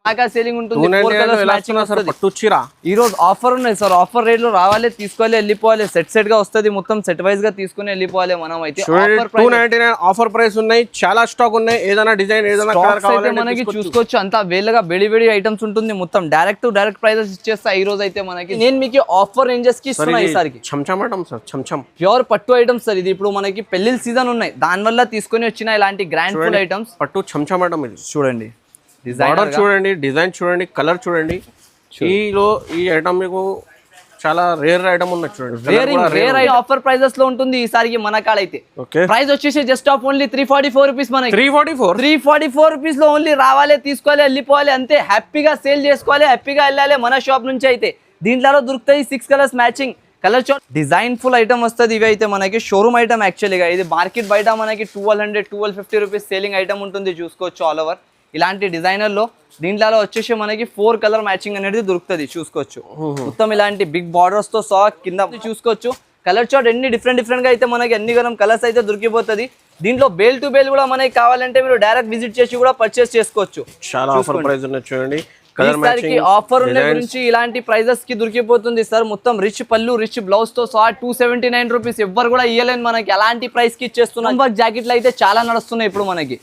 బాగా సేలింగ్ ఉంటుంది. 4 colours matching వస్తుంది. పట్టు చీర ఈ రోజు ఆఫర్ ఉన్నాయి సార్. ఆఫర్ రేట్ లో రావాలి, తీసుకోవాలి, వెళ్ళిపోవాలి. సెట్ గా వస్తుంది, మొత్తం సెట్ వైజ్ గా తీసుకుని వెళ్ళిపోవాలి. మనం అయితే 299 ఆఫర్ ప్రైస్ ఉన్నాయి. చాలా స్టాక్ ఉన్నాయి. ఏదైనా డిజైన్ ఏదైనా కలర్ కావాలంటే మనకి చూసుకోవచ్చు. అంతా వేలగా బెడి ఐటమ్స్ ఉంటుంది. మొత్తం డైరెక్ట్ ప్రైజెస్ ఇచ్చేస్తా ఈ రోజు అయితే మనకి. నేను మీకు ఆఫర్ రేంజెస్ కి ఇస్తున్నా ఈసారికి. చంచం సార్, చంచం ప్యూర్ పట్టు ఐటమ్స్ సార్. ఇది ఇప్పుడు మనకి పెళ్లి సీజన్ ఉన్నాయి, దాని వల్ల తీసుకొని వచ్చిన ఇలాంటి గ్రాండ్ ఫుల్ ఐటమ్స్. పట్టు చంచం ఇది చూడండి, డిజైన్ చూడండి, డిజైన్ చూడండి, కలర్ చూడండి. ఈ ఐటమ్ మీకు చాలా రేర్ ఐటమ్ ఉంది చూడండి. ఆఫర్ ప్రైజెస్ లో ఉంటుంది ఈసారికి మన కాడ అయితే. ప్రైస్ వచ్చేసి జస్ట్ ఆఫ్ ఓన్లీ 344 రూపీస్. మనకి 344 రూపీస్ లో ఓన్లీ రావాలి, తీసుకోవాలి, వెళ్ళిపోవాలి. అంతే హ్యాపీగా సేల్ చేసుకోవాలి, హ్యాపీగా వెళ్ళాలి మన షాప్ నుంచి అయితే. దీంట్లో దొరుకుతాయి 6 colours matching. Colour chart design full item వస్తుంది. ఇవి అయితే మనకి షోరూమ్ ఐటమ్ యాక్చువల్గా. ఇది మార్కెట్ బయట మనకి 1250 రూపీస్ సేలింగ్ ఐటమ్ ఉంటుంది. చూసుకోవచ్చు ఆల్ ఓవర్ ఇలాంటి డిజైనర్ లో. దీంట్లో వచ్చేసి మనకి 4 కలర్ మ్యాచింగ్ అనేది దొరుకుతుంది. చూసుకోవచ్చు మొత్తం ఇలాంటి బిగ్ బార్డర్స్ తో సహా కింద చూసుకోవచ్చు. కలర్ చార్ట్ ఎన్ని డిఫరెంట్ గా అయితే మనకి అన్ని గరం కలర్స్ అయితే దొరికిపోతుంది. దీంట్లో బేల్ టు బేల్ కూడా మనకి కావాలంటే మీరు డైరెక్ట్ విజిట్ చేసి కూడా పర్చేస్ చేసుకోవచ్చు. చాలా ఆఫర్ ప్రైస్ ఉన్నాయి చూడండి. ఆఫర్ ఉన్న గురించి ఇలాంటి ప్రైజెస్ కి దొరికిపోతుంది సార్. మొత్తం రిచ్ పళ్ళు, రిచ్ బ్లౌజ్ తో సహా 279 రూపీస్. ఎవ్వరు కూడా ఇయ్యలేని మనకి ఎలాంటి ప్రైస్ కి ఇచ్చేస్తున్నాం. వర్క్ జాకెట్లు అయితే చాలా నడుస్తున్నాయి ఇప్పుడు మనకి.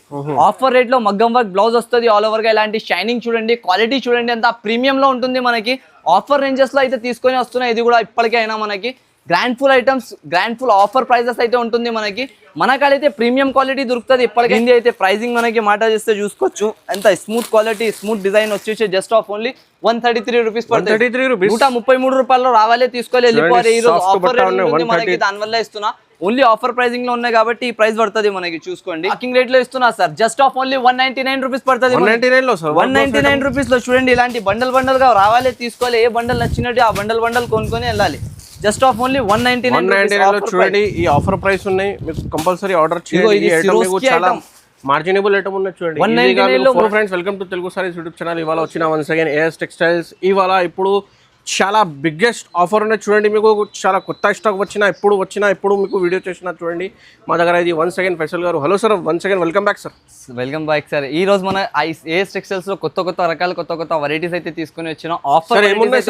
ఆఫర్ రేట్ లో మగ్గం వర్క్ బ్లౌజ్ వస్తుంది ఆల్ ఓవర్ గా. ఇలాంటి షైనింగ్ చూడండి, క్వాలిటీ చూడండి, అంత ప్రీమియం లో ఉంటుంది మనకి. ఆఫర్ రేంజెస్ లో అయితే తీసుకొని వస్తున్నాయి. ఇది కూడా ఇప్పటికైనా మనకి grand full items, grand full offer prices అయితే ఉంటుంది మనకి. మనకైతే ప్రీమియం క్వాలిటీ దొరుకుతుంది ఇప్పటికీ. అయితే ప్రైజింగ్ మనకి మాట చేస్తే చూసుకోవచ్చు. ఎంత స్మూత్ క్వాలిటీ, స్మూత్ డిజైన్ వచ్చేసి జస్ట్ ఆఫ్ ఓన్లీ 133 రూపీస్ పడుతుంది. 133 రూపాయల్లో రావాలి, తీసుకోవాలి, వెళ్ళిపోవాలి. ఈ రోజు ఆఫర్ రేట్ మనకి దానివల్ల ఇస్తున్నా. ఓన్లీ ఆఫర్ ప్రైజింగ్ లో ఉన్నాయి కాబట్టి ఈ ప్రైస్ పడుతుంది మనకి. చూసుకోండి వాకింగ్ రేట్ లో ఇస్తున్నా sir. Just off only 199 rupees పడుతుంది. 199 రూపీస్ లో చూడండి. ఇలాంటి బండల్ గా రావాలి, తీసుకోవాలి. ఏ బండల్ నచ్చినట్టు ఆ బండల్ కొనుక్కొని వెళ్ళాలి. జస్ట్ ఆఫ్ ఓన్లీ 199 చూడండి. ఈ ఆఫర్ ప్రైస్ ఉన్నాయి, మీకు కంపల్సరీ ఆర్డర్ చేయండి. చాలా మార్జినబుల్ ఐటమ్ ఉన్నది చూడండి. Friends, welcome to Telugu saris YouTube channel. ఇవాళ వచ్చిన వన్స్ అగైన్ ఏఎస్ టెక్స్టైల్స్. ఇవాళ ఇప్పుడు చాలా బిగ్గెస్ట్ ఆఫర్ ఉన్నది చూడండి. మీకు చాలా కొత్త స్టాక్ ఇప్పుడు మీకు వీడియో చేసిన చూడండి. మా దగ్గర ఇది వన్స్ అగైన్ ఫైసల్ గారు. Hello sir, once again welcome back sir. Welcome back sir. ఈ రోజు మన ఏఎస్ టెక్స్టైల్స్ లో కొత్త రకాల కొత్త వెరైటీస్ అయితే తీసుకుని వచ్చిన. ఆఫర్ ఉంటుంది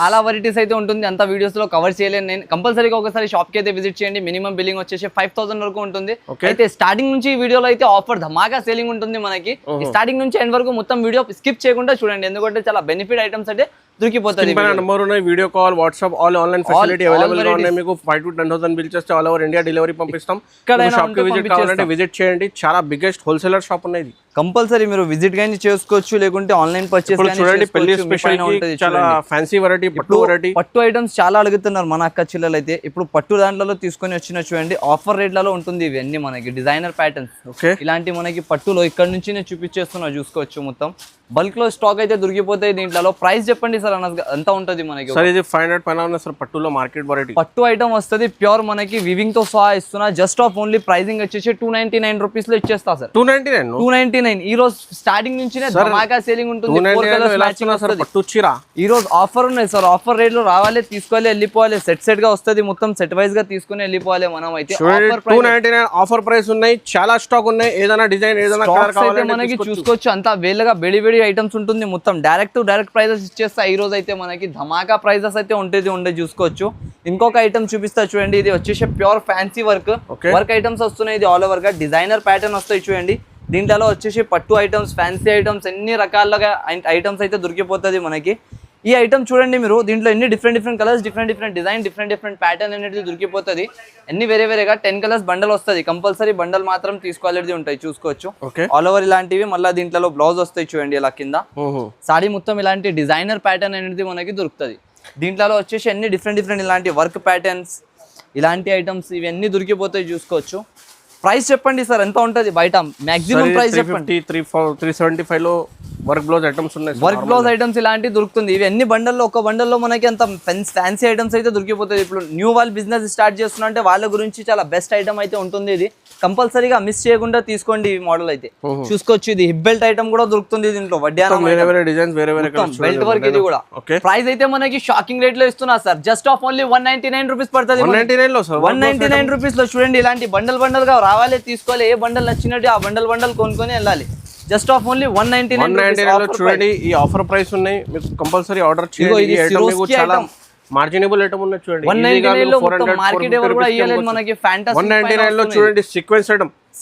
చాలా వెరైటీస్ అయితే ఉంటుంది. అంత వీడియోస్ లో కవర్ చేయలేను నేను. కంపల్సరీగా ఒకసారి షాప్ కి అయితే విజిట్ చేయండి. మినిమం బిల్లింగ్ వచ్చేసి 5000 వరకు ఉంటుంది. అయితే స్టార్టింగ్ నుంచి ఈ వీడియోలో అయితే ఆఫర్ ధమాకా సేలింగ్ ఉంటుంది మనకి. స్టార్టింగ్ నుంచి ఎండ్ వరకు మొత్తం వీడియో స్కిప్ చేయకుండా చూడండి, ఎందుకంటే చాలా బెనిఫిట్ ఐటమ్స్ అంటే దొరికిపోతుంది. నంబర్ ఉన్నాయి, video call, WhatsApp, all online facility available గా ఉన్నాయి. మీకు 5 to 10,000 బిల్ చేస్తే ఆల్ ఓవర్ ఇండియా డెలివరీ పంపిస్తాం. షాప్ కి విజిట్ కావాలంటే విజిట్ చేయండి. చాలా బిగ్గెస్ట్ హోల్సేలర్ షాప్ ఉన్నది. కంపల్సరీ మీరు విజిట్ గానీ చేసుకోవచ్చు, లేకుంటే ఆన్లైన్ పర్చేస్ చూడండి. పెళ్లి స్పెషల్ చాలా ఫ్యాన్సీ వెరైటీ, పట్టు ఐటమ్స్ చాలా అడుగుతున్నారు మన అక్క చిల్లలు అయితే. ఇప్పుడు పట్టు దాంట్లో తీసుకొని వచ్చిన చూడండి. ఆఫర్ రేట్లలో ఉంటుంది ఇవన్నీ మనకి. డిజైనర్ ప్యాటర్న్స్ ఇలాంటి మనకి పట్టులో ఇక్కడ నుంచి నేను చూపించేస్తున్నా. చూసుకోవచ్చు మొత్తం బల్క్ లో స్టాక్ అయితే దొరికిపోతాయి. దీంట్లో ప్రైస్ చెప్పండి సార్ ఎంత ఉంటుంది మనకి? సార్ ఇది 500 పైన ఉంది సార్. పట్టులో మార్కెట్ వెరైటీ పట్టు ఐటమ్ వస్తుంది. ప్యూర్ మనకి వివింగ్ తో సహా ఇస్తున్నా. జస్ట్ ఆఫ్ ఓన్లీ ప్రైజింగ్ వచ్చేసి 299 రూపీస్ లో ఇచ్చేస్తా సార్. 299 ఈ రోజు స్టార్టింగ్ నుంచి సేలింగ్ ఉంటుంది. 4 కలర్స్ మ్యాచింగ్ వస్తుంది. పట్టు చీర ఈ రోజు ఆఫర్ ఉన్నాయి సార్. ఆఫర్ రేట్ లో రావాలి, తీసుకోవాలి, వెళ్ళిపోవాలి. సెట్ గా వస్తుంది. మొత్తం సెట్ వైజ్ గా తీసుకుని వెళ్ళిపోవాలి మనం అయితే. 299 ఆఫర్ ప్రైస్ ఉన్నాయి. చాలా స్టాక్ ఉన్నాయి. ఏదైనా డిజైన్ ఏదైనా కలర్ కావాలంటే మనకి చూసుకోవచ్చు. అంతా వేలగా బెడి ఐటమ్స్ ఉంటుంది. మొత్తం డైరెక్ట్ ప్రైజెస్ ఇచ్చేస్తా. ఈ రోజు అయితే మనకి ధమాకా ప్రైజెస్ అయితే ఉండే చూసుకోవచ్చు. ఇంకొక ఐటమ్ చూపిస్తా చూడండి. ఇది వచ్చేసి ప్యూర్ ఫ్యాన్సీ వర్క్ ఐటమ్స్ వస్తున్నాయి. ఇది ఆల్ ఓవర్ గా డిజైనర్ ప్యాటర్న్ వస్తాయి చూడండి. దీంట్లో వచ్చేసి పట్టు ఐటమ్స్, ఫ్యాన్సీ ఐటమ్స్, ఎన్ని రకాలుగా ఐటమ్స్ అయితే దొరికిపోతుంది మనకి. ఈ ఐటమ్ చూడండి మీరు. దీంట్లో ఎన్ని different colours, different design, different pattern అనేది దొరికిపోతుంది. అన్ని వేరేగా 10 కలర్స్ బండల్ వస్తుంది. కంపల్సరీ బండల్ మాత్రం తీసుకోవాలని ఉంటాయి. చూసుకోవచ్చు ఆల్ ఓవర్ ఇలాంటివి. మళ్ళీ దీంట్లో బ్లౌజ్ వస్తాయి చూడండి. ఇలా కింద సాడీ మొత్తం ఇలాంటి డిజైనర్ ప్యాటర్న్ అనేది మనకి దొరుకుతుంది. దీంట్లో వచ్చేసి అన్ని డిఫరెంట్ ఇలాంటి వర్క్ ప్యాటర్న్స్, ఇలాంటి ఐటమ్స్ ఇవన్నీ దొరికిపోతాయి. చూసుకోవచ్చు. ప్రైస్ చెప్పండి సార్ ఎంత ఉంటుంది బయట? మాక్సిమం ప్రైస్ చెప్పండి. 375 లో వర్క్ బ్లౌజ్ ఐటమ్స్ ఉన్నాయి. వర్క్ బ్లౌజ్ ఐటమ్స్ ఇలాంటివి దొరుకుతుంది. ఇవి అన్ని బండల్లో ఒక బండల్లో మనకి అంత ఫ్యాన్సీ ఐటమ్స్ అయితే దొరికిపోతుంది. ఇప్పుడు న్యూ వాళ్ళు బిజినెస్ స్టార్ట్ చేస్తున్నా అంటే వాళ్ళ గురించి చాలా బెస్ట్ ఐటమ్ అయితే ఉంటుంది. ఇది కంపల్సరీగా మిస్ చేయకుండా తీసుకోండి. ఈ మోడల్ అయితే చూసుకోవచ్చు. ఇది హిప్ బెల్ట్ ఐటమ్ కూడా దొరుకుతుంది. దీంట్లో బెల్ట్ వర్క్. ఇది కూడా ప్రైస్ అయితే మనకి షాకింగ్ రేట్ లో ఇస్తున్నా sir. Just off only 199 rupees పడుతుంది. 199 రూపీస్ లో చూడండి. ఇలాంటి బండల్ గా రావాలి, తీసుకోవాలి. ఏ బండల్ నచ్చినట్టు ఆ బండల్ కొనుక్కొని వెళ్ళాలి. జస్ట్ ఆఫ్ ఓన్లీ 199 లో చూడండి. ఈ ఆఫర్ ప్రైస్ ఉన్నాయి, మీకు కంపల్సరీ ఆర్డర్ చేయండి. ఈ ఐటమ్ మీకు చాలా మార్జినబుల్ ఐటమ్ ఉన్నది చూడండి. 199 లో మొత్తం మార్కెట్ ఎవరు కూడా ఇయ్యలేదు మనకి. ఫ్యాంటసీ 199 లో చూడండి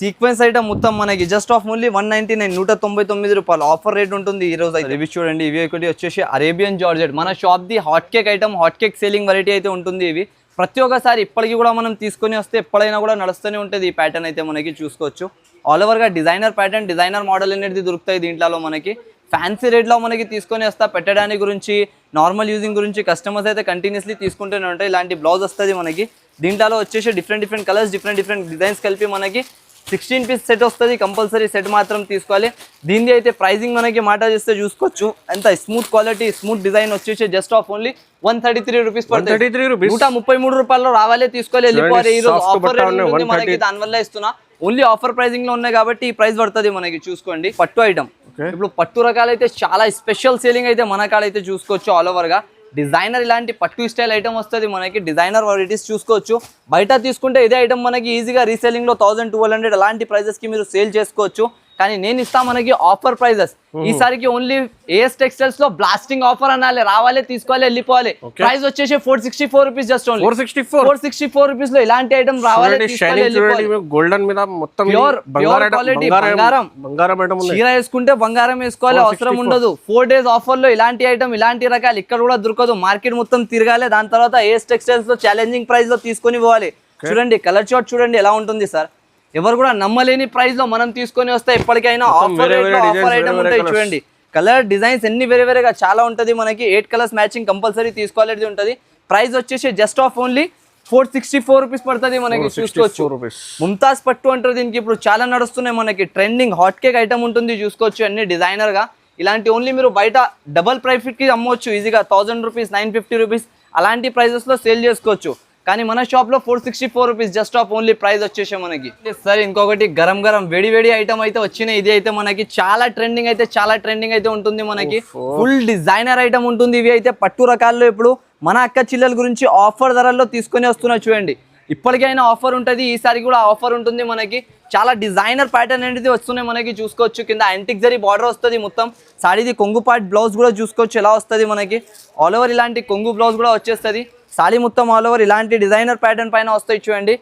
సీక్వెన్స్ ఐటమ్ మొత్తం మనకి జస్ట్ ఆఫ్ ఓన్లీ 199 199 రూపాయలు ఆఫర్ రేట్ ఉంటుంది ఈ రోజు అయితే. ఇవి చూడండి, ఇవి ఒకటి వచ్చేసి అరేబియన్ జార్జెట్, మన shop the hot cake item, hot cake selling variety అయితే ఉంటుంది. ఇవి ప్రతి ఒక్కసారి ఇప్పటికి కూడా మనం తీసుకొని వస్తే ఎప్పుడైనా కూడా నడుస్తూనే ఉంటుంది. ఈ ప్యాటర్న్ అయితే మనకి చూసుకోవచ్చు. ఆల్ ఓవర్ గా డిజైనర్ ప్యాటర్న్, డిజైనర్ మోడల్ అనేది దొరుకుతాయి దీంట్లో మనకి. ఫ్యాన్సీ రేట్లో మనకి తీసుకొని వస్తా పెట్టడానికి గురించి, నార్మల్ యూజింగ్ గురించి కస్టమర్స్ అయితే కంటిన్యూస్లీ తీసుకుంటూనే ఉంటాయి. ఇలాంటి బ్లౌజ్ వస్తుంది మనకి. దీంట్లో వచ్చేసి డిఫరెంట్ కలర్స్, డిఫరెంట్ డిజైన్స్ కలిపి మనకి 16 పీస్ సెట్ వస్తుంది. కంపల్సరీ సెట్ మాత్రం తీసుకోవాలి. దీనిది అయితే ప్రైజింగ్ మనకి మాట చేస్తే చూసుకోవచ్చు. ఎంత స్మూత్ క్వాలిటీ, స్మూత్ డిజైన్ వచ్చేసి జస్ట్ ఆఫ్ ఓన్లీ 133 రూపీస్ పడుతుంది. 133 రూపాయలు రావాలి, తీసుకోవాలి, వెళ్ళిపోవాలి. ఈ రోజు ఆఫర్ రేట్ ఉంటుంది మనకి, దానివల్ల ఇస్తున్నా. ఓన్లీ ఆఫర్ ప్రైజింగ్ లో ఉన్నాయి కాబట్టి ఈ ప్రైస్ పడుతుంది మనకి. చూసుకోండి, పట్టు ఐటమ్. ఇప్పుడు పట్టు రకాలు అయితే చాలా స్పెషల్ సేలింగ్ అయితే మన కాడ అయితే చూసుకోవచ్చు. ఆల్ ఓవర్ గా డిజైనర్ ఇలాంటి పట్టు స్టైల్ ఐటమ్ వస్తుంది మనకి. డిజైనర్ వెరైటీస్ చూసుకోవచ్చు. బయట తీసుకుంటే ఇదే ఐటమ్ మనకి ఈజీగా రీసేలింగ్ లో 1200 అలాంటి ప్రైజెస్ కి మీరు సేల్ చేసుకోవచ్చు. కానీ నేను ఇస్తా మనకి ఆఫర్ ప్రైజెస్. ఈసారికి ఓన్లీ ఏఎస్ టెక్స్టైల్స్ లో బ్లాస్టింగ్ ఆఫర్ అనాలి, రావాలి, తీసుకోవాలి, వెళ్ళిపోవాలి. ప్రైస్ వచ్చేసి 464 రూపీస్, జస్ట్ ఓన్లీ 464 రూపీస్ లో ఇలాంటి ఐటమ్ రావాలి, గోల్డెన్ మీద మొత్తం ప్యూర్ క్వాలిటీ బంగారం. చీర వేసుకుంటే బంగారం వేసుకోవాలి, అవసరం ఉండదు. 4 days ఆఫర్ లో ఇలాంటి ఐటమ్, ఇలాంటి రకాలు ఇక్కడ కూడా దొరకదు. మార్కెట్ మొత్తం తిరగాలి, దాని తర్వాత ఏఎస్ టెక్స్టైల్స్ లో ఛాలెంజింగ్ ప్రైస్ లో తీసుకొని పోవాలి. చూడండి కలర్ చార్ట్ చూడండి ఎలా ఉంటుంది సార్. ఎవరు కూడా నమ్మలేని ప్రైస్ లో మనం తీసుకొని వస్తే ఎప్పటికైనా ఆఫర్ ఐటమ్ ఉంటాయి. చూడండి కలర్ డిజైన్స్ ఎన్ని వేరేగా చాలా ఉంటది మనకి. 8 కలర్స్ మ్యాచింగ్ కంపల్సరీ తీసుకోవాలని ఉంటది. ప్రైస్ వచ్చేసి జస్ట్ ఆఫ్ ఓన్లీ 464 రూపీస్ పడుతుంది మనకి. చూసుకోవచ్చు, ముంతాజ్ పట్టు అంటారు దీనికి. ఇప్పుడు చాలా నడుస్తున్నాయి మనకి, ట్రెండింగ్ హాట్ కేక్ ఐటమ్ ఉంటుంది. చూసుకోవచ్చు అన్ని డిజైనర్ గా. ఇలాంటి ఓన్లీ మీరు బయట డబల్ ప్రైస్ కి అమ్మవచ్చు ఈజీగా. 1000 రూపీస్, 950 రూపీస్ అలాంటి ప్రైజెస్ లో సేల్ చేసుకోవచ్చు. కానీ మన షాప్ లో 464 rupees just off only price వచ్చేసే మనకి. సరే, ఇంకొకటి గరం వేడి ఐటమ్ అయితే వచ్చినాయి. ఇది అయితే మనకి చాలా ట్రెండింగ్ అయితే ఉంటుంది మనకి. ఫుల్ డిజైనర్ ఐటమ్ ఉంటుంది. ఇవి అయితే పట్టు రకాల్లో ఇప్పుడు మన అక్క చిల్లల గురించి ఆఫర్ ధరల్లో తీసుకొని వస్తున్నా. చూడండి, ఇప్పటికైనా ఆఫర్ ఉంటుంది, ఈసారి కూడా ఆఫర్ ఉంటుంది మనకి. చాలా డిజైనర్ ప్యాటర్న్ అనేది వస్తున్నాయి మనకి. చూసుకోవచ్చు, కింద యాంటిక్ జరీ బార్డర్ వస్తుంది మొత్తం. సాడీది కొంగు పార్ట్ బ్లౌజ్ కూడా చూసుకోవచ్చు ఎలా వస్తుంది మనకి. ఆల్ ఓవర్ ఇలాంటి కొంగు బ్లౌజ్ కూడా వచ్చేస్తుంది. సాడీ మొత్తం ఆల్ ఓవర్ ఇలాంటి డిజైనర్ ప్యాటర్న్ పైన వస్తాయి. చూడండి,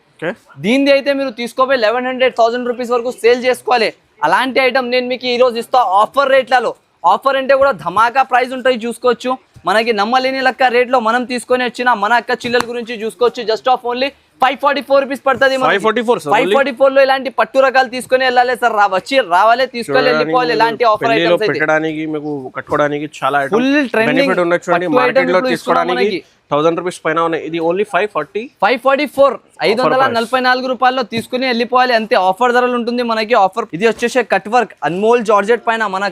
దీనిది అయితే మీరు తీసుకోపోయి 1100-1000 రూపీస్ వరకు సేల్ చేసుకోవాలి. అలాంటి ఐటమ్ నేను మీకు ఈ రోజు ఇస్తా ఆఫర్ రేట్లలో. ఆఫర్ అంటే కూడా ధమాకా ప్రైస్ ఉంటాయి. చూసుకోవచ్చు, మనకి నమ్మలేని లెక్క రేట్ లో మనం తీసుకొని వచ్చిన మన అక్క చిల్లల గురించి చూసుకోవచ్చు. జస్ట్ ఆఫ్ ఓన్లీ 544 రూపీస్ పడుతుంది. 544 లో ఇలాంటి పట్టు రకాలు తీసుకొని వెళ్ళాలి సార్. రావాలి, తీసుకొని వెళ్ళిపోవాలి. ఇలాంటి ఆఫర్ ఐటమ్స్ పెట్టడానికి మీకు కట్టుకోవడానికి చాలా ఫుల్ ట్రెండింగ్ మార్కెట్ లో తీసుకోవడానికి 1000 రూపీస్ పైన ఉన్నాయి. ఇది ఓన్లీ 544 544 రూపాయల్లో తీసుకుని వెళ్ళిపోవాలి అంతే. ఆఫర్ ధరలు ఉంటుంది మనకి. ఆఫర్ ఇది వచ్చేసి కట్ వర్క్ అన్మోల్ జార్జెట్ పైన మన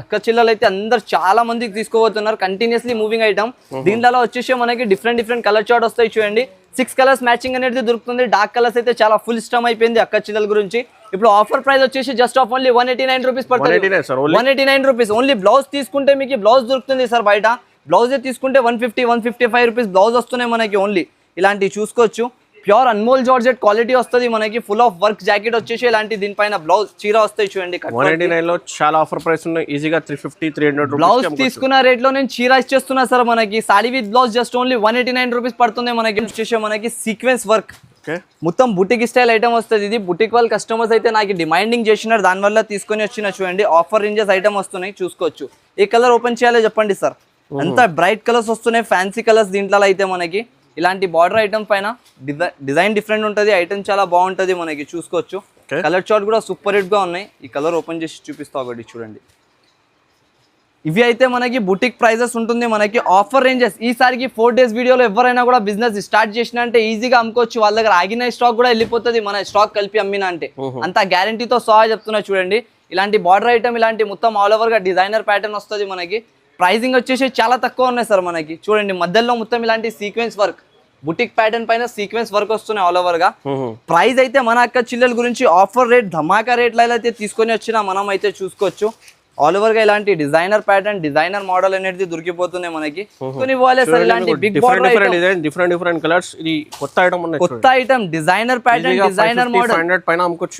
అక్క చిల్లలు అయితే అందరు చాలా మందికి తీసుకోబోతున్నారు. Continuously moving item. దీంట్లో వచ్చేసి మనకి డిఫరెంట్ కలర్ చార్ట్ వస్తాయి. చూడండి, 6 కలర్స్ మ్యాచింగ్ అనేది దొరుకుతుంది. డార్క్ కలర్స్ అయితే చాలా ఫుల్ ఇష్టం అయిపోయింది అక్క చిల్లల గురించి. ఇప్పుడు ఆఫర్ ప్రైస్ వచ్చేసి జస్ట్ ఆఫ్ ఓన్లీ 189 రూపీస్ పడుతుంది. 189 రూపీస్ ఓన్లీ. బ్లౌజ్ తీసుకుంటే మీకు బ్లౌజ్ దొరుకుతుంది సార్ బయట. బ్లౌజ్ తీసుకుంటే 150-155 రూపీస్ బ్లౌజ్ వస్తున్నాయి మనకి. ఓన్లీ ఇలాంటివి చూసుకోవచ్చు. ప్యూర్ అన్మోల్ జార్జెట్ క్వాలిటీ వస్తుంది మనకి. ఫుల్ ఆఫ్ వర్క్ జాకెట్ వచ్చేసి ఇలాంటి దీనిపైన బ్లౌజ్ చీర వస్తాయి. చూడండి, 189 లో చాలా ఆఫర్ ప్రైస్ ఉన్నాయి. ఈజీగా 350-300 బ్లౌజ్ తీసుకున్న రేట్ లో నేను చీర ఇచ్చేస్తున్నా సార్ మనకి. Saree with blouse just only 189 rupees పడుతుంది మనకి. వచ్చేసి మనకి సీక్వెన్స్ వర్క్ మొత్తం బుటిక్ స్టైల్ ఐటమ్ వస్తుంది. ఇది బుటిక్ వాళ్ళ కస్టమర్స్ అయితే నాకు డిమాండింగ్ చేసినారు, దానివల్ల తీసుకొని వచ్చిన. చూడండి, ఆఫర్ రేంజెస్ ఐటమ్ వస్తున్నాయి. చూసుకోవచ్చు. ఏ కలర్ ఓపెన్ చేయాలో చెప్పండి సార్. అంత బ్రైట్ కలర్స్ వస్తున్నాయి, ఫ్యాన్సీ కలర్స్ దీంట్లో అయితే మనకి. ఇలాంటి బార్డర్ ఐటమ్ పైన డిజైన్ డిఫరెంట్ ఉంటుంది. ఐటమ్ చాలా బాగుంటుంది మనకి. చూసుకోవచ్చు, కలర్ చార్ట్ కూడా సూపర్ హిట్ గా ఉన్నాయి. ఈ కలర్ ఓపెన్ చేసి చూపిస్తా ఒకటి. చూడండి, ఇవి అయితే మనకి బుటిక్ ప్రైజెస్ ఉంటుంది మనకి. ఆఫర్ రేంజెస్ ఈసారికి 4 days వీడియోలో ఎవరైనా కూడా బిజినెస్ స్టార్ట్ చేసిన అంటే ఈజీగా అమ్ముకోవచ్చు. వాళ్ళ దగ్గర ఆగిన స్టాక్ కూడా వెళ్ళిపోతుంది మన స్టాక్ కలిపి అమ్మిన అంటే. అంత గ్యారంటీతో సహా చెప్తున్నా. చూడండి, ఇలాంటి బార్డర్ ఐటమ్, ఇలాంటి మొత్తం ఆల్ ఓవర్ గా డిజైనర్ ప్యాటర్న్ వస్తుంది మనకి. ప్రైజింగ్ వచ్చేసి చాలా తక్కువ ఉన్నాయి సార్ మనకి. చూడండి, మధ్యలో మొత్తం ఇలాంటి సీక్వెన్స్ వర్క్, బుటిక్ ప్యాటర్న్ పైన సీక్వెన్స్ వర్క్ వస్తున్నాయి ఆల్ ఓవర్ గా. ప్రైస్ అయితే మన అక్క చిల్లల గురించి ఆఫర్ రేట్ ధమాకా రేట్లలో అయితే తీసుకొని వచ్చిన మనం అయితే చూసుకోవచ్చు. ఆల్ ఓవర్ గా ఇలాంటి డిజైనర్ ప్యాటర్న్ డిజైనర్ మోడల్ అనేది దొరికిపోతుంది మనకి. కొన్ని ఇవ్వాలి సార్ ఇలాంటి బిగ్ బార్డర్ డిఫరెంట్ కలర్స్. ఇది కొత్త ఐటమ్ ఉన్నాయి, కొత్త item designer pattern designer model 500 పైన అమ్ముకోవచ్చు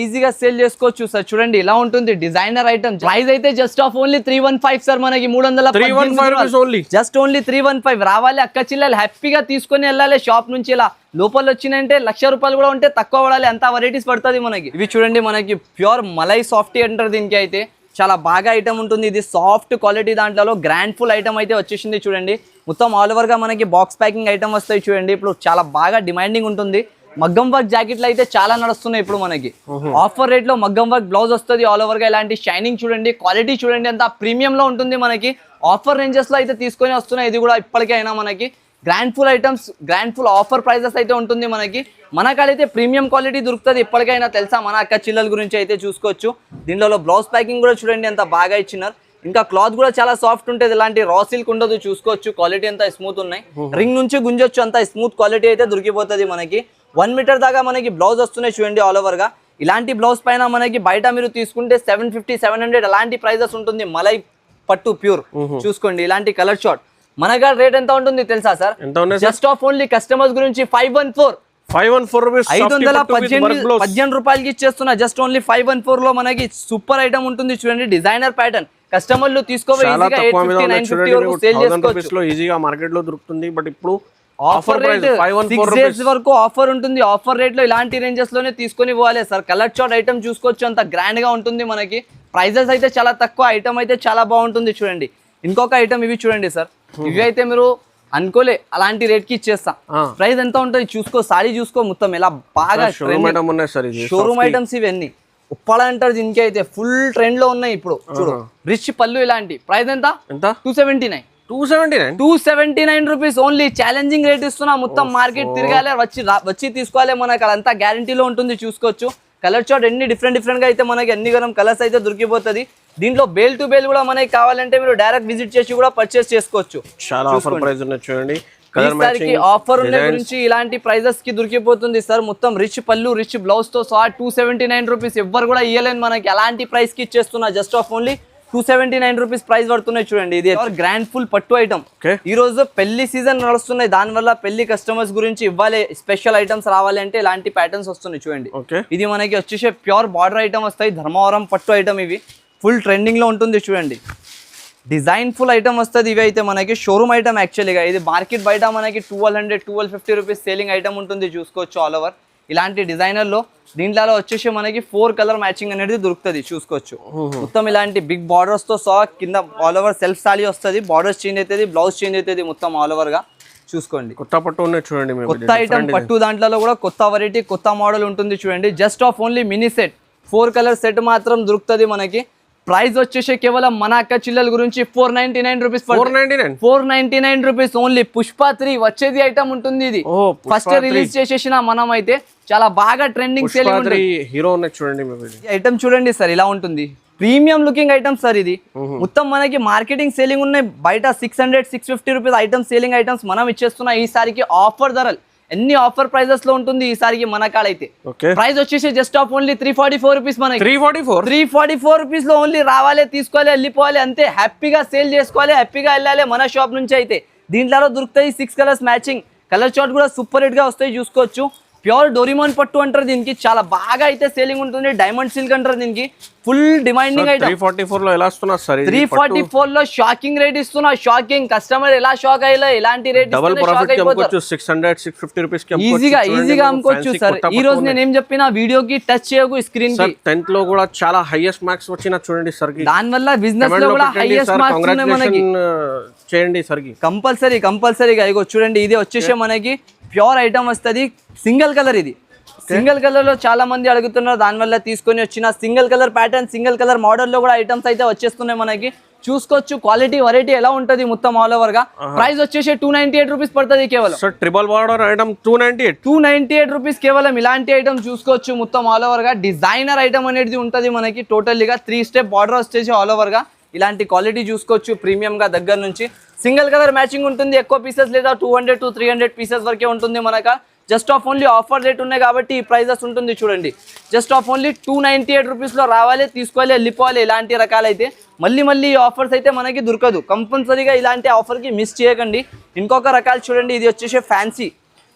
ఈజీగా సేల్ చేసుకోవచ్చు సార్. చూడండి ఇలా ఉంటుంది డిజైనర్ ఐటమ్. ప్రైస్ అయితే జస్ట్ ఆఫ్ ఓన్లీ 315 సార్. మనకి 315 జస్ట్ ఓన్లీ 315. రావాలి అక్క చిల్లలు హ్యాపీగా తీసుకొని వెళ్ళాలి షాప్ నుంచి. ఇలా లోపల వచ్చినాయంటే ₹1,00,000 కూడా ఉంటే తక్కువ పడాలి, అంత వెరైటీస్ పడుతుంది మనకి. ఇవి చూడండి మనకి ప్యూర్ మలై సాఫ్టీ అంటారు దీనికి. అయితే చాలా బాగా ఐటమ్ ఉంటుంది. ఇది సాఫ్ట్ క్వాలిటీ దాంట్లో గ్రాండ్ ఫుల్ ఐటమ్ అయితే వచ్చేసింది చూడండి. మొత్తం ఆల్ ఓవర్ గా మనకి బాక్స్ ప్యాకింగ్ ఐటమ్ వస్తాయి చూడండి. ఇప్పుడు చాలా బాగా డిమాండింగ్ ఉంటుంది. మగ్గం వర్క్ జాకెట్లు అయితే చాలా నడుస్తున్నాయి ఇప్పుడు మనకి. ఆఫర్ రేట్ లో మగ్గం వర్క్ బ్లౌజ్ వస్తుంది ఆల్ ఓవర్ గా. ఇలాంటి షైనింగ్ చూడండి, క్వాలిటీ చూడండి, అంత ప్రీమియం లో ఉంటుంది మనకి. ఆఫర్ రేంజెస్ లో అయితే తీసుకొని వస్తున్నాయి. ఇది కూడా ఇప్పటికైనా మనకి grand full items, grand full offer prices అయితే ఉంటుంది మనకి. మన కాడైతే ప్రీమియం క్వాలిటీ దొరుకుతుంది ఇప్పటికైనా తెలుసా. మన అక్క చిల్లల గురించి అయితే చూసుకోవచ్చు. దీనిలో బ్లౌజ్ ప్యాకింగ్ కూడా చూడండి ఎంత బాగా ఇచ్చినారు. ఇంకా క్లాత్ కూడా చాలా సాఫ్ట్ ఉంటుంది, ఇలాంటి రా సిల్క్ ఉండదు. చూసుకోవచ్చు క్వాలిటీ అంతా స్మూత్ ఉన్నాయి. రింగ్ నుంచి గుంజొచ్చు, అంత స్మూత్ క్వాలిటీ అయితే దొరికిపోతుంది మనకి. 1 మీటర్ దాకా మనకి బ్లౌజ్ వస్తున్నాయి చూడండి ఆల్ ఓవర్ గా. ఇలాంటి బ్లౌజ్ పైన మనకి బయట మీరు తీసుకుంటే 750 700 అలాంటి ప్రైజెస్ ఉంటుంది. మలై పట్టు ప్యూర్ చూసుకోండి. ఇలాంటి కలర్ షార్ట్ మన కాడ రేట్ ఎంత ఉంటుంది తెలుసా sir? Just off only customers గురించి 518 రూపాయలకి ఇచ్చేస్తున్నా. జస్ట్ ఓన్లీ 514 లో మనకి సూపర్ ఐటమ్ ఉంటుంది చూడండి. డిజైనర్ ప్యాటర్న్ కస్టమర్లు తీసుకోవాలి ఈజీగా 850 950 వరకు సేల్ చేసుకోవచ్చు. ఈజీగా మార్కెట్ లో దొరుకుతుంది. బట్ ఇప్పుడు ఆఫర్ రేట్ 6 days వరకు ఆఫర్ ఉంటుంది. ఆఫర్ రేట్ లో ఇలాంటి రేంజెస్ లోనే తీసుకొని పోవాలి సార్. కలర్ షార్ట్ ఐటమ్ చూసుకోవచ్చు, అంత గ్రాండ్ గా ఉంటుంది మనకి. ప్రైజెస్ అయితే చాలా తక్కువ, ఐటమ్ అయితే చాలా బాగుంటుంది చూడండి. ఇంకొక ఐటమ్ ఇవి చూడండి సార్. ఇవి అయితే మీరు అనుకోలే అలాంటి రేట్ కి ఇచ్చేస్తా. ప్రైస్ ఎంత ఉంటుంది చూసుకో, సారీ చూసుకో, మొత్తం ఎలా బాగా షోరూమ్ ఐటమ్స్ ఇవన్నీ. ఉప్పాడ అంటారు దీనికి. అయితే ఫుల్ ట్రెండ్ లో ఉన్నాయి ఇప్పుడు. చూడు రిచ్ పళ్ళు ఇలాంటి. ప్రైస్ ఎంత? 279 రూపీస్ ఓన్లీ. ఛాలెంజింగ్ రేట్ ఇస్తున్నా. మొత్తం మార్కెట్ తిరగాలి, వచ్చి తీసుకోవాలి. మనకి అదంతా గ్యారంటీలో ఉంటుంది. చూసుకోవచ్చు కలర్ చార్ట్ ఎన్ని డిఫరెంట్ గా అయితే మనకి అన్ని గరం కలర్స్ అయితే దొరికిపోతుంది. దీంట్లో బేల్ టు బేల్ కూడా మనకి కావాలంటే మీరు డైరెక్ట్ విజిట్ చేసి కూడా పర్చేస్ చేసుకోవచ్చు. చాలా ఆఫర్ ప్రైస్ ఉన్నాయి చూడండి. ఆఫర్ ఉన్న గురించి ఇలాంటి ప్రైజెస్ కి దొరికిపోతుంది సార్. మొత్తం రిచ్ పళ్ళు రిచ్ బ్లౌజ్ తో సహా 279 రూపీస్. ఎవ్వరు కూడా ఇయ్యలేని మనకి అలాంటి ప్రైస్ కి ఇచ్చేస్తున్నా. Just off only 279 rupees price పడుతున్నాయి చూడండి. ఇది గ్రాండ్ ఫుల్ పట్టు ఐటమ్. ఈ రోజు పెళ్లి సీజన్ నడుస్తున్నాయి, దానివల్ల పెళ్లి కస్టమర్స్ గురించి ఇవ్వాలి, స్పెషల్ ఐటమ్స్ రావాలి అంటే ఇలాంటి ప్యాటర్న్స్ వస్తున్నాయి చూడండి. ఇది మనకి వచ్చేసి ప్యూర్ బార్డర్ ఐటమ్ వస్తాయి. ధర్మవరం పట్టు ఐటమ్. ఇవి ఫుల్ ట్రెండింగ్ లో ఉంటుంది చూడండి. డిజైన్ ఫుల్ ఐటమ్ వస్తుంది. ఇవి అయితే మనకి షోరూమ్ ఐటమ్ యాక్చువల్గా. ఇది మార్కెట్ బయట మనకి 1200-1250 రూపీస్ సేలింగ్ ఐటమ్ ఉంటుంది. చూసుకోవచ్చు ఆల్ ఓవర్ ఇలాంటి డిజైనర్లో. దీంట్లో వచ్చేసి మనకి 4 కలర్ మ్యాచింగ్ అనేది దొరుకుతుంది. చూసుకోవచ్చు మొత్తం ఇలాంటి బిగ్ బార్డర్స్ తో సహా కింద ఆల్ ఓవర్ సెల్ఫ్ సారీ వస్తుంది. బార్డర్స్ చేంజ్ అవుతుంది, బ్లౌజ్ చేంజ్ అవుతుంది, మొత్తం ఆల్ ఓవర్ గా. చూసుకోండి కొత్త పట్టు ఉన్నాయి చూడండి. కొత్త ఐటమ్ పట్టు దాంట్లో కూడా కొత్త వెరైటీ కొత్త మోడల్ ఉంటుంది చూడండి. Just off only mini set 4 colour set మాత్రం దొరుకుతుంది మనకి. ప్రైస్ వచ్చేసి కేవలం మన అక్క చిల్లల గురించి 499 రూపీస్. 499 rupees only. పుష్ప 3 వచ్చేది ఐటమ్ ఉంటుంది. ఇది ఫస్ట్ రిలీజ్ చేసేసిన మనం అయితే చాలా బాగా ట్రెండింగ్ సేలింగ్ హీరో ఉన్నాయి చూడండి. ఐటమ్ చూడండి సార్ ఇలా ఉంటుంది. Premium looking item sir. ఇది మొత్తం మనకి మార్కెటింగ్ సేలింగ్ ఉన్నాయి. బయట 600-650 రూపీస్ ఐటమ్స్ సేలింగ్ ఐటమ్స్ మనం ఇచ్చేస్తున్నా. ఈసారికి ఆఫర్ ధరలు ఎన్ని ఆఫర్ ప్రైజెస్ లో ఉంటుంది ఈసారికి మన కాడైతే. ప్రైస్ వచ్చేసి జస్ట్ ఆఫ్ ఓన్లీ 344 రూపీస్. మనకి 344 రూపీస్ లో ఓన్లీ రావాలి, తీసుకోవాలి, వెళ్ళిపోవాలి అంతే. హ్యాపీగా సేల్ చేసుకోవాలి, హ్యాపీగా వెళ్ళాలి మన షాప్ నుంచి అయితే. దీంట్లో దొరుకుతాయి 6 కలర్స్ మ్యాచింగ్. కలర్ చార్ట్ కూడా సూపర్ హిట్ గా వస్తాయి. చూసుకోవచ్చు ప్యూర్ డోరిమాన్ పట్టు అంటారు దీనికి. చాలా బాగా అయితే సేలింగ్ ఉంటుంది. డైమండ్ సిల్క్ అంటారు దీనికి. Full demanding item. 344 లో ఎలా ఇస్తున్నా సార్? 344 లో షాకింగ్ రేట్ ఇస్తున్నా. షాకింగ్. కస్టమర్ ఎలా షాక్ అయ్యా, ఎలాంటి రేట్ డబుల్ ప్రాఫిట్ కి అమ్ముకోవచ్చు. 600-650 రూపీస్ కి ఈజీగా అమ్ముకోవచ్చు సార్. ఈ రోజు నేను ఏం చెప్పినా వీడియోకి టచ్ చేయకు స్క్రీన్ కి. 10th లో కూడా చాలా హైయెస్ట్ మార్క్స్ వచ్చినా చూడండి సార్ కి. దాని వల్ల బిజినెస్ లో కూడా హైయెస్ట్ మార్క్స్ ఉన్నాయి మనకి. చేయండి సార్ కి కంపల్సరీగా. ఇగో చూడండి ఇది వచ్చేసి మనకి ప్యూర్ ఐటమ్ వస్తుంది. Single colour. ఇది సింగిల్ కలర్ లో చాలా మంది అడుగుతున్నారు, దానివల్ల తీసుకొని వచ్చిన single colour pattern single colour model లో కూడా ఐటమ్స్ అయితే వచ్చేస్తున్నాయి మనకి. చూసుకోవచ్చు క్వాలిటీ వెరైటీ ఎలా ఉంటది మొత్తం ఆల్ ఓవర్ గా. ప్రైస్ వచ్చేసి 298 రూపీస్ పడుతుంది కేవలం. ట్రిపుల్ బార్డర్ ఐటమ్ 298 రూపీస్ కేవలం. ఇలాంటి ఐటమ్ చూసుకోవచ్చు మొత్తం ఆల్ ఓవర్ గా. డిజైనర్ ఐటమ్ అనేది ఉంటది మనకి. టోటల్లీగా 3 స్టెప్ బార్డర్ వచ్చేసి ఆల్ ఓవర్ గా. ఇలాంటి క్వాలిటీ చూసుకోవచ్చు ప్రీమియం గా. దగ్గర నుంచి సింగిల్ కలర్ మ్యాచింగ్ ఉంటుంది. ఎక్కువ పీసెస్ లేదా 200-300 పీసెస్ వరకే ఉంటుంది మనక. Just off only offer rate ఉన్నాయి కాబట్టి ఈ ప్రైజెస్ ఉంటుంది చూడండి. జస్ట్ ఆఫ్ ఓన్లీ 298 రూపీస్లో రావాలి, తీసుకోవాలి, వెళ్ళిపోవాలి. ఇలాంటి రకాలైతే మళ్ళీ ఈ ఆఫర్స్ అయితే మనకి దొరకదు. కంపల్సరీగా ఇలాంటి ఆఫర్కి మిస్ చేయకండి. ఇంకొక రకాలు చూడండి, ఇది వచ్చేసి ఫ్యాన్సీ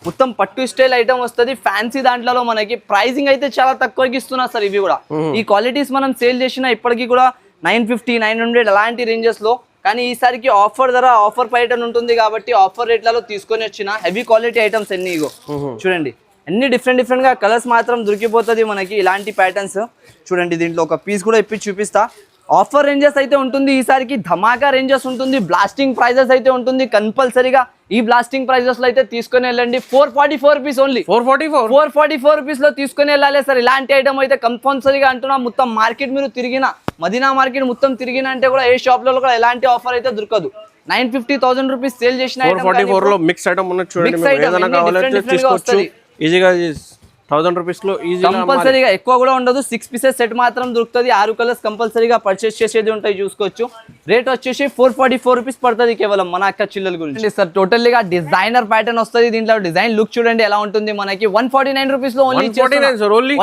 మొత్తం పట్టు స్టైల్ ఐటమ్ వస్తుంది. ఫ్యాన్సీ దాంట్లో మనకి ప్రైజింగ్ అయితే చాలా తక్కువకి ఇస్తున్నా సార్. ఇవి కూడా ఈ క్వాలిటీస్ మనం సేల్ చేసిన ఇప్పటికీ కూడా 950, 900 అలాంటి రేంజెస్ లో. కానీ ఈసారికి ఆఫర్ ధర, ఆఫర్ ప్యాటర్న్ ఉంటుంది కాబట్టి ఆఫర్ రేట్లలో తీసుకొని వచ్చిన హెవీ క్వాలిటీ ఐటమ్స్ అన్ని. ఇగో చూడండి, అన్ని డిఫరెంట్ గా కలర్స్ మాత్రం దొరికిపోతుంది మనకి. ఇలాంటి ప్యాటర్న్స్ చూడండి, దీంట్లో ఒక పీస్ కూడా ఇప్పి చూపిస్తా. ఆఫర్ రేంజెస్ అయితే ఉంటుంది ఈసారికి, ధమాకా రేంజెస్ ఉంటుంది, బ్లాస్టింగ్ ప్రైజెస్ అయితే ఉంటుంది. కంపల్సరీగా ఈ బ్లాస్టింగ్ ప్రైజెస్ లో అయితే తీసుకొని వెళ్ళండి. 444 రూపీస్ ఓన్లీ. 444 రూపీస్ లో తీసుకొని వెళ్ళాలి సార్. ఇలాంటి ఐటమ్ అయితే కంపల్సరీగా అంటున్నా. మొత్తం మార్కెట్ మీరు తిరిగిన, మదీనా మార్కెట్ మొత్తం తిరిగిన అంటే కూడా ఏ షాప్ లో కూడా ఎలాంటి ఆఫర్ అయితే దొరకదు. 950,000 రూపీస్ సేల్ చేసిన 444 లో మిక్స్ ఐటమ్ ఉన్నది చూడండి. ఈజీగా 1000 రూపీస్ లో కంపల్సరీగా ఎక్కువ కూడా ఉండదు. 6 పీసెస్ సెట్ మాత్రం దొరుకుతుంది. 6 కలర్స్ కంపల్సరీగా పర్చేస్ చేసేది ఉంటాయి, చూసుకోవచ్చు. రేట్ వచ్చేసి 444 రూపీస్ పడుతుంది కేవలం మన అక్క చిల్లల గురించి సార్. టోటల్లీగా డిజైనర్ ప్యాటర్న్ వస్తుంది. దీంట్లో డిజైన్ లుక్ చూడండి ఎలా ఉంటుంది మనకి. 149 రూపీస్ లో ఓన్లీ,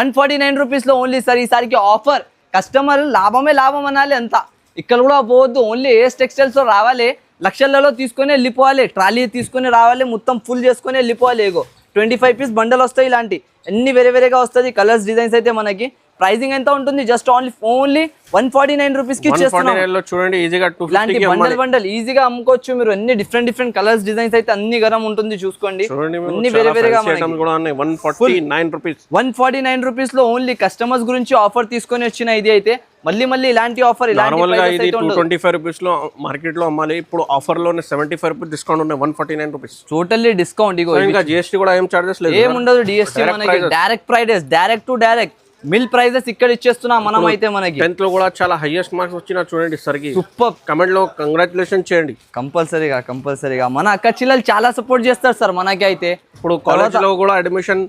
149 రూపీస్ లో ఓన్లీ సార్. ఈసారికి ఆఫర్, కస్టమర్ లాభమే లాభం అనాలి అంతా. ఇక్కడ కూడా పోవద్దు, ఓన్లీ ఏఎస్ టెక్స్టైల్స్ లో రావాలి, లక్షలలో తీసుకొని వెళ్ళిపోవాలి. ట్రాలీ తీసుకొని రావాలి, మొత్తం ఫుల్ చేసుకొని వెళ్ళిపోవాలి. ఏగో 25 పీస్ బండల్ వస్తాయి. ఇలాంటి అన్ని వేరేగా వస్తుంది. కలర్స్, డిజైన్స్ అయితే మనకి. ప్రైజింగ్ ఎంత ఉంటుంది? జస్ట్ ఓన్లీ 149 రూపీస్ కి ఇచ్చేస్తున్నాం. చూడండి, ఈజీగా ఇలాంటి బండల్ ఈజీగా అమ్ముకోవచ్చు మీరు. అన్ని డిఫరెంట్ కలర్స్, డిజైన్స్ అయితే అన్ని గరం ఉంటుంది, చూసుకోండి. అన్ని వేరేగా 149 రూపీస్ లో ఓన్లీ కస్టమర్స్ గురించి ఆఫర్ తీసుకొని వచ్చిన ఇది అయితే. మళ్ళీ ఇలాంటి ఆఫర్, ఇలాంటి 225 రూపీస్ లో మార్కెట్ లో అమ్మాలి. ఇప్పుడు ఆఫర్ లోనే 75 రూపీస్ డిస్కౌంట్ ఉన్నాయి. 149 రూపీస్ టోటల్లీ డిస్కౌంట్. ఇంకా జిఎస్టీ కూడా ఏం చార్జెస్ లేదు, ఏముండదు. డిఎస్టీ మనకి direct prices, direct to direct mill prices ఇక్కడ ఇచ్చేస్తున్నా మనం అయితే. మనకి 10th లో కూడా చాలా హైయెస్ట్ మార్క్స్ వచ్చినా చూడండి సరికి. సూపర్. కమెంట్ లో కంగ్రాచులేషన్ చేయండి కంపల్సరీగా. మన అక్క చిల్లలు చాలా సపోర్ట్ చేస్తారు సార్ మనకి అయితే. ఇప్పుడు కాలేజ్ లో కూడా అడ్మిషన్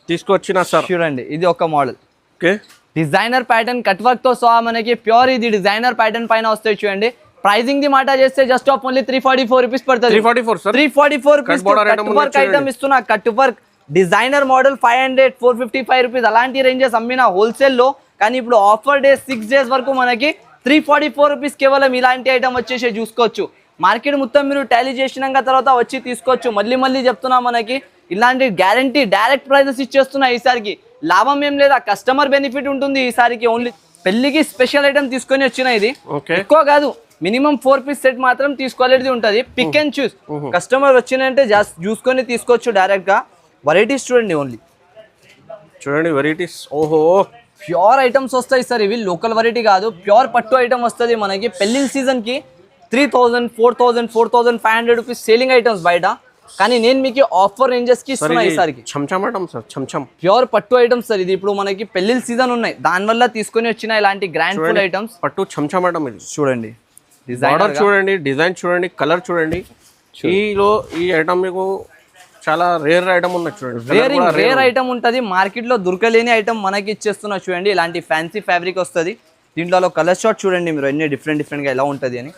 తీసుకొచ్చిన సార్. చూడండి, ఇది ఒక model. Okay, designer pattern cut work తో సహా మనకి ప్యూర్ ఇది డిజైనర్ ప్యాటర్న్ పైన వస్తాయి చూడండి. ప్రైజింగ్ ది మాట చేస్తే జస్ట్ ఆఫ్ ఓన్లీ 344 రూపీస్ పడుతుంది. 344 రూపీస్ ఐటమ్ ఇస్తున్నా. Cut work designer model 500, 455 rupees అలాంటి రేంజెస్ అమ్మిన హోల్సేల్ లో. కానీ ఇప్పుడు ఆఫర్ డే 6 డేస్ వరకు మనకి 344 రూపీస్ కేవలం ఇలాంటి ఐటమ్ వచ్చేసి చూసుకోవచ్చు. మార్కెట్ మొత్తం మీరు టాలీ చేసినాక తర్వాత వచ్చి తీసుకోవచ్చు. మళ్ళీ చెప్తున్నా, మనకి ఇలాంటి గ్యారంటీ డైరెక్ట్ ప్రైజెస్ ఇచ్చేస్తున్నా. ఈసారికి లాభం ఏం లేదా, కస్టమర్ బెనిఫిట్ ఉంటుంది ఈసారికి. ఓన్లీ పెళ్లికి స్పెషల్ ఐటమ్ తీసుకొని వచ్చిన ఇది. ఎక్కువ కాదు, మినిమం 4 పీస్ సెట్ మాత్రం తీసుకోవాలని ఉంటుంది. Pick and choose. కస్టమర్ వచ్చినంటే చూసుకొని తీసుకోవచ్చు డైరెక్ట్ గా. వెరైటీస్ చూడండి, చూడండి వెరైటీస్. ఓహో, ప్యూర్ ఐటమ్స్ వస్తాయి సార్. ఇవి లోకల్ వెరైటీ కాదు, ప్యూర్ పట్టు ఐటమ్ వస్తుంది మనకి. పెళ్లిళ్ళ సీజన్ కి 3000, 4000, 4500 రూపీస్ సేలింగ్ ఐటమ్స్ బయట. కానీ నేను మీకు ఆఫర్ రేంజెస్ కి ఇస్తున్నా ఈసారికి. ప్యూర్ పట్టు ఐటమ్స్ సార్ ఇది. ఇప్పుడు మనకి పెళ్లిళ్ళ సీజన్ ఉన్నాయి, దానివల్ల తీసుకొని వచ్చిన ఇలాంటి గ్రాండ్ ఫుల్ ఐటమ్స్. పట్టు చంచమటం ఇది చూడండి. డిజైన్ చూడండి, డిజైన్ చూడండి, కలర్ చూడండి. ఈ ఐటమ్ మీకు చాలా రేర్ ఐటమ్ ఉన్నది చూడండి. రేర్ ఐటమ్ ఉంటుంది, మార్కెట్ లో దొరకలేని ఐటమ్ మనకి ఇచ్చేస్తున్నా చూడండి. ఇలాంటి ఫ్యాన్సీ ఫ్యాబ్రిక్ వస్తుంది. దీంట్లో కలర్ షార్ట్ చూడండి మీరు, అన్ని డిఫరెంట్ గా ఎలా ఉంటుంది అని.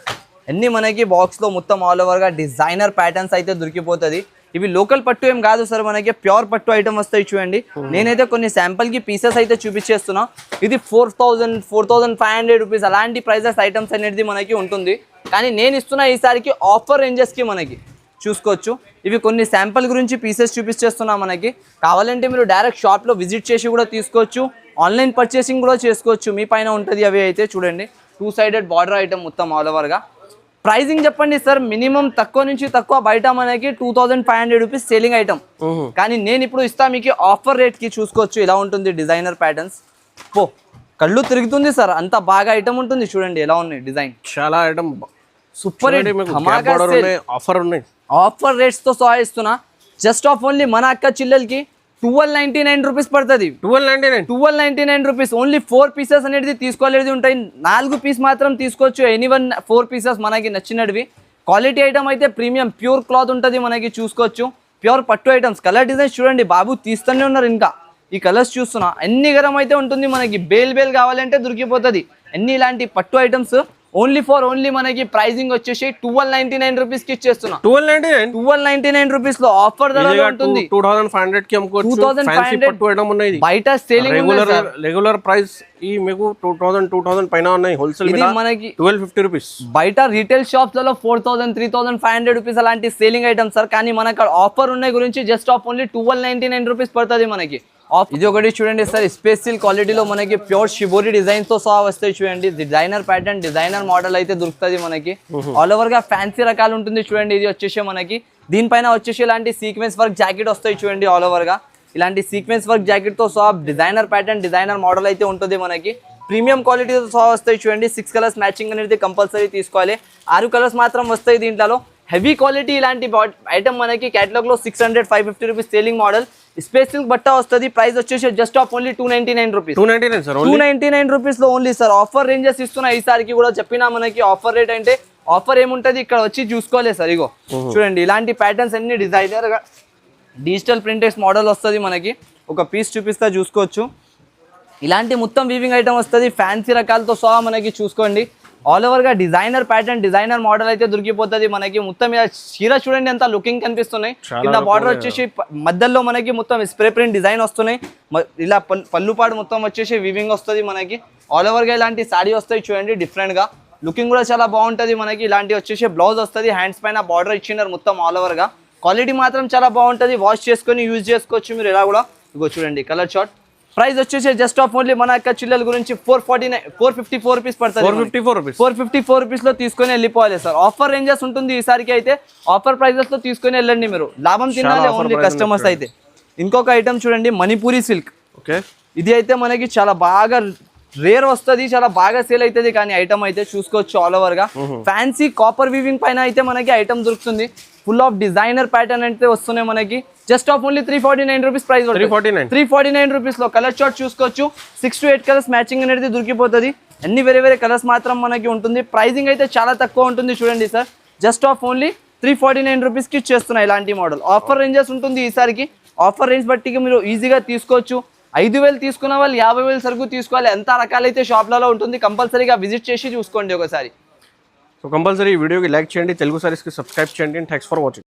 అన్ని మనకి బాక్స్ లో మొత్తం ఆల్ ఓవర్ గా డిజైనర్ ప్యాటర్న్స్ అయితే దొరికిపోతుంది. ఇవి లోకల్ పట్టు ఏం కాదు సార్, మనకి ప్యూర్ పట్టు ఐటమ్ వస్తాయి చూడండి. నేనైతే కొన్ని శాంపుల్ కి పీసెస్ అయితే చూపించేస్తున్నా. ఇది 4000, 4500 రూపీస్ అలాంటి ప్రైజెస్ ఐటమ్స్ అనేది మనకి ఉంటుంది. కానీ నేను ఇస్తున్నా ఈసారికి ఆఫర్ రేంజెస్ కి మనకి చూసుకోవచ్చు. ఇవి కొన్ని శాంపుల్ గురించి పీసెస్ చూపించేస్తున్నా. మనకి కావాలంటే మీరు డైరెక్ట్ షాప్ లో విజిట్ చేసి కూడా తీసుకోవచ్చు. ఆన్లైన్ పర్చేసింగ్ కూడా చేసుకోవచ్చు, మీ పైన ఉంటుంది. అవి అయితే చూడండి, 2 సైడెడ్ బార్డర్ ఐటమ్ మొత్తం ఆల్ ఓవర్ గా. ప్రైజింగ్ చెప్పండి సార్. మినిమం తక్కువ నుంచి తక్కువ బయట మనకి 2500 రూపీస్ సేలింగ్ ఐటమ్. కానీ నేను ఇప్పుడు ఇస్తా మీకు ఆఫర్ రేట్ కి. చూసుకోవచ్చు ఇలా ఉంటుంది డిజైనర్ ప్యాటర్న్స్. కళ్ళు తిరుగుతుంది సార్, అంత బాగా ఐటమ్ ఉంటుంది. చూడండి ఎలా ఉన్నాయి డిజైన్, చాలా ఐటమ్ సూపర్. ఆఫర్ రేట్స్ తో సహా ఇస్తున్నా. జస్ట్ ఆఫ్ ఓన్లీ మన అక్క చిల్లలకి 1299 రూపీస్ పడుతుంది. 1299 రూపీస్. ఓన్లీ 4 పీసెస్ అనేది తీసుకోలేదు ఉంటాయి. 4 పీస్ మాత్రం తీసుకోవచ్చు. ఎనీవన్ 4 పీసెస్ మనకి నచ్చినవి. క్వాలిటీ ఐటమ్ అయితే ప్రీమియం ప్యూర్ క్లాత్ ఉంటుంది మనకి. చూసుకోవచ్చు ప్యూర్ పట్టు ఐటమ్స్. కలర్ డిజైన్స్ చూడండి, బాబు తీస్తూనే ఉన్నారు. ఇంకా ఈ కలర్స్ చూస్తున్నా, అన్ని గరం అయితే ఉంటుంది మనకి. బేల్ కావాలంటే దొరికిపోతుంది. అన్ని ఇలాంటి పట్టు ఐటమ్స్ ఓన్లీ మనకి ప్రైజింగ్ వచ్చేసి 1299 రూపీస్ కి ఇచ్చేస్తున్నా. 1299 రూపీస్ లో ఆఫర్ ధరలో ఉంటుంది. 2500 కి అమ్ముకోవచ్చు. 2500 పట్టు ఐటమ్ ఉన్నాయి. బయట సేలింగ్ రెగ్యులర్ ప్రైస్ ఈ మీకు 2000 పైన ఉన్నాయి. హోల్సేల్ మీద మనకి 1250 రూపీస్. బయట రీటైల్ షాప్స్ లలో 4000 3500 రూపీస్ అలాంటి సేలింగ్ ఐటమ్స్ సార్. కానీ మనకు ఆఫర్ ఉన్నాయి గురించి జస్ట్ ఆఫ్ ఓన్లీ 1299 రూపీస్ పడుతుంది మనకి. ఇది ఒకటి చూడండి సార్, స్పెషల్ క్వాలిటీలో మనకి ప్యూర్ షిబోరి డిజైన్ తో సహా వస్తాయి చూడండి. డిజైనర్ ప్యాటర్న్ డిజైనర్ మోడల్ అయితే దొరుకుతుంది మనకి. ఆల్ ఓవర్ గా ఫ్యాన్సీ రకాలు ఉంటుంది చూడండి. ఇది వచ్చేసి మనకి దీనిపైన వచ్చేసి ఇలాంటి సీక్వెన్స్ వర్క్ జాకెట్ వస్తాయి చూడండి. ఆల్ ఓవర్ గా ఇలాంటి సీక్వెన్స్ వర్క్ జాకెట్ తో సహా డిజైనర్ ప్యాటర్న్ డిజైనర్ మోడల్ అయితే ఉంటుంది మనకి. ప్రీమియం క్వాలిటీతో సహా వస్తాయి చూడండి. 6 కలర్స్ మ్యాచింగ్ అనేది కంపల్సరీ తీసుకోవాలి. 6 కలర్స్ మాత్రం వస్తాయి దీంట్లో. హెవీ క్వాలిటీ ఇలాంటి ఐటమ్ మనకి కేటలాగ్ లో 600 550 రూపీస్ సేలింగ్ మోడల్ స్పెషల్ బట్ట వస్తుంది. ప్రైస్ వచ్చేసి just off only 299 rupees. 299 rupees లో ఓన్లీ సార్. ఆఫర్ రేంజెస్ ఇస్తున్నా ఈసారికి కూడా చెప్పినా మనకి. ఆఫర్ రేట్ అంటే ఆఫర్ ఏముంటది ఇక్కడ వచ్చి చూసుకోలేదు సార్. ఇగో చూడండి ఇలాంటి ప్యాటర్న్స్ అన్ని డిజైనర్ గా డిజిటల్ ప్రింటెక్స్ మోడల్ వస్తుంది మనకి. ఒక పీస్ చూపిస్తా చూసుకోవచ్చు. ఇలాంటి మొత్తం వీవింగ్ ఐటమ్ వస్తుంది ఫ్యాన్సీ రకాలతో సహా మనకి. చూసుకోండి ఆల్ ఓవర్ గా డిజైనర్ ప్యాటర్న్ డిజైనర్ మోడల్ అయితే దొరికిపోతుంది మనకి. మొత్తం మీద చీర చూడండి ఎంత లుకింగ్ కనిపిస్తున్నాయి. కింద బార్డర్ వచ్చేసి మధ్యలో మనకి మొత్తం స్ప్రే ప్రింట్ డిజైన్ వస్తున్నాయి. ఇలా పళ్ళుపాడు మొత్తం వచ్చేసి వీవింగ్ వస్తుంది మనకి. ఆల్ ఓవర్ గా ఇలాంటి సాడీ వస్తాయి చూడండి డిఫరెంట్ గా. లుకింగ్ కూడా చాలా బాగుంటుంది మనకి. ఇలాంటి వచ్చేసి బ్లౌజ్ వస్తుంది. హ్యాండ్స్ పైన బార్డర్ ఇచ్చినారు మొత్తం ఆల్ ఓవర్ గా. క్వాలిటీ మాత్రం చాలా బాగుంటుంది. వాష్ చేసుకొని యూజ్ చేసుకోవచ్చు మీరు ఇలా కూడా. ఇగో చూడండి కలర్ షార్ట్. ప్రైస్ వచ్చేసి జస్ట్ ఆఫ్ ఓన్లీ మన యొక్క చిల్లల గురించి 454 రూపీస్ పడుతుంది. 454 రూపీస్ లో తీసుకొని వెళ్ళిపోవాలి సార్. ఆఫర్ రేంజెస్ ఉంటుంది ఈసారికి అయితే. ఆఫర్ ప్రైజెస్ లో తీసుకొని వెళ్ళండి మీరు. లాభం తినాలి ఓన్లీ కస్టమర్స్ అయితే. ఇంకొక ఐటమ్ చూడండి మణిపూరి సిల్క్. ఇది అయితే మనకి చాలా బాగా రేర్ వస్తుంది, చాలా బాగా సేల్ అవుతుంది. కానీ ఐటమ్ అయితే చూసుకోవచ్చు ఆల్ ఓవర్ గా. ఫ్యాన్సీ కాపర్ వీవింగ్ పైన అయితే మనకి ఐటమ్ దొరుకుతుంది. ఫుల్ ఆఫ్ డిజైనర్ ప్యాటర్న్ అయితే వస్తున్నాయి మనకి. Just off only 349 rupees price. 349 rupees లో కలర్ చార్ట్ చూసుకోవచ్చు. 6 to 8 కలర్స్ మ్యాచింగ్ అనేది దొరికిపోతుంది. అన్ని వేరే కలర్స్ మాత్రం మనకి ఉంటుంది. ప్రైజింగ్ అయితే చాలా తక్కువ ఉంటుంది చూడండి sir. Just off only 349 rupees కి ఇచ్చేస్తున్నాయి ఇలాంటి మోడల్. ఆఫర్ రేంజెస్ ఉంటుంది ఈసారికి. ఆఫర్ రేంజ్ బట్టి మీరు ఈజీగా తీసుకోవచ్చు. 5000 తీసుకున్న వాళ్ళు 50,000 సరుకు తీసుకోవాలి. ఎంత రకాలైతే షాప్లలో ఉంటుంది. కంపల్సరీగా విజిట్ చేసి చూసుకోండి ఒకసారి. సో కంపల్సరీ ఈ వీడియోకి లైక్ చేయండి, తెలుగు సారీస్కి సబ్స్క్రైబ్ చేయండి. Thanks for watching.